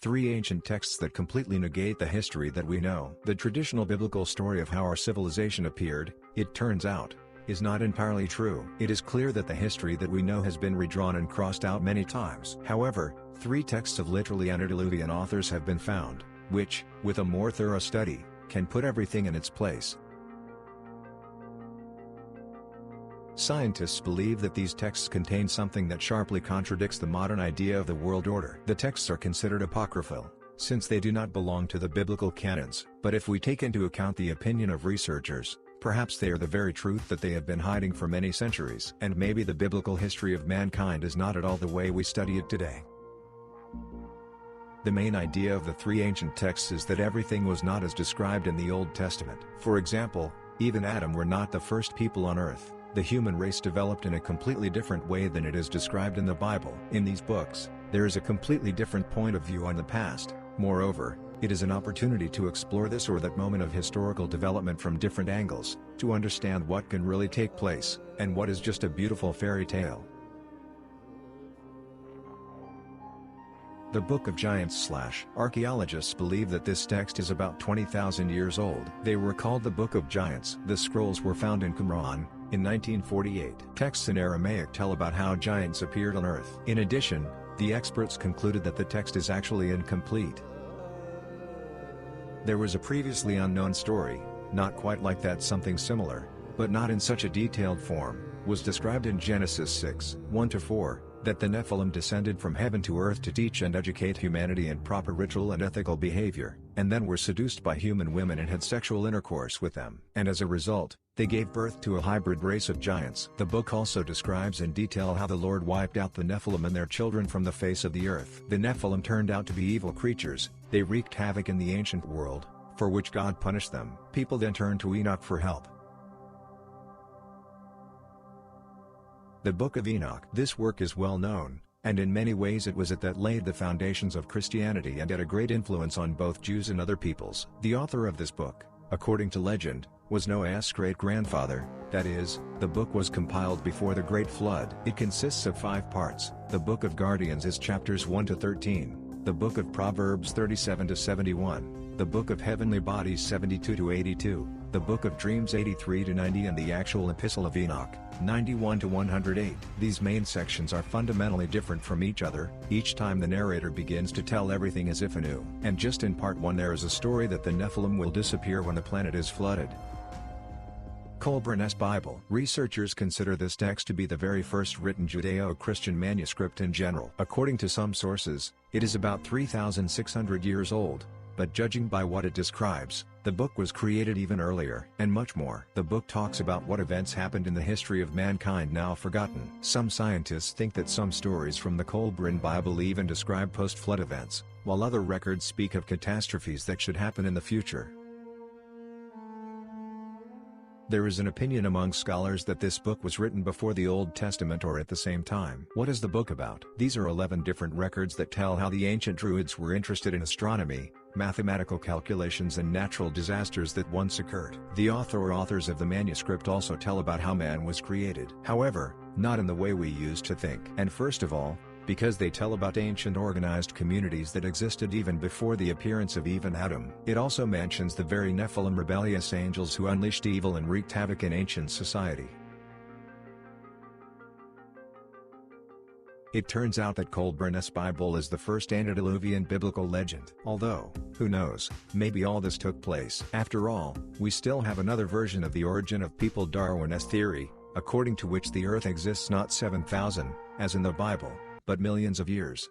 Three ancient texts that completely negate the history that we know. The traditional biblical story of how our civilization appeared, it turns out, is not entirely true. It is clear that the history that we know has been redrawn and crossed out many times. However, three texts of literally antediluvian authors have been found, which, with a more thorough study, can put everything in its place. Scientists believe that these texts contain something that sharply contradicts the modern idea of the world order. The texts are considered apocryphal, since they do not belong to the biblical canons. But if we take into account the opinion of researchers, perhaps they are the very truth that they have been hiding for many centuries. And maybe the biblical history of mankind is not at all the way we study it today. The main idea of the three ancient texts is that everything was not as described in the Old Testament. For example, even Adam were not the first people on earth. The human race developed in a completely different way than it is described in the Bible. In these books, there is a completely different point of view on the past. Moreover, it is an opportunity to explore this or that moment of historical development from different angles, to understand what can really take place, and what is just a beautiful fairy tale. The Book of Giants / Archaeologists believe that this text is about 20,000 years old. They were called the Book of Giants. The scrolls were found in Qumran, in 1948. Texts in Aramaic tell about how giants appeared on Earth. In addition, the experts concluded that the text is actually incomplete. There was a previously unknown story, not quite like that, something similar, but not in such a detailed form, was described in Genesis 6:1-4, that the Nephilim descended from heaven to earth to teach and educate humanity in proper ritual and ethical behavior, and then were seduced by human women and had sexual intercourse with them. And as a result, they gave birth to a hybrid race of giants. The book also describes in detail how the Lord wiped out the Nephilim and their children from the face of the earth. The Nephilim turned out to be evil creatures. They wreaked havoc in the ancient world, for which God punished them. People then turned to Enoch for help. The Book of Enoch. This work is well known, and in many ways it was it that laid the foundations of Christianity and had a great influence on both Jews and other peoples. The author of this book, according to legend, was Noah's great-grandfather. That is, the book was compiled before the Great Flood. It consists of 5 parts. The Book of Guardians is chapters 1-13, the Book of Proverbs 37-71, the Book of Heavenly Bodies 72-82, the Book of Dreams 83-90 and the actual Epistle of Enoch, 91-108. These main sections are fundamentally different from each other. Each time the narrator begins to tell everything as if anew. And just in part 1 there is a story that the Nephilim will disappear when the planet is flooded. Colburn's Bible. Researchers consider this text to be the very first written Judeo-Christian manuscript in general. According to some sources, it is about 3,600 years old, but judging by what it describes, the book was created even earlier. And much more. The book talks about what events happened in the history of mankind now forgotten. Some scientists think that some stories from the Colburn Bible even describe post-flood events, while other records speak of catastrophes that should happen in the future. There is an opinion among scholars that this book was written before the Old Testament or at the same time. What is the book about? These are 11 different records that tell how the ancient Druids were interested in astronomy, mathematical calculations and natural disasters that once occurred. The author or authors of the manuscript also tell about how man was created. However, not in the way we used to think. And first of all, because they tell about ancient organized communities that existed even before the appearance of Eve and Adam. It also mentions the very Nephilim, rebellious angels who unleashed evil and wreaked havoc in ancient society. It turns out that Colburn's Bible is the first antediluvian biblical legend. Although, who knows, maybe all this took place. After all, we still have another version of the origin of people, Darwin's theory, according to which the Earth exists not 7,000, as in the Bible, but millions of years.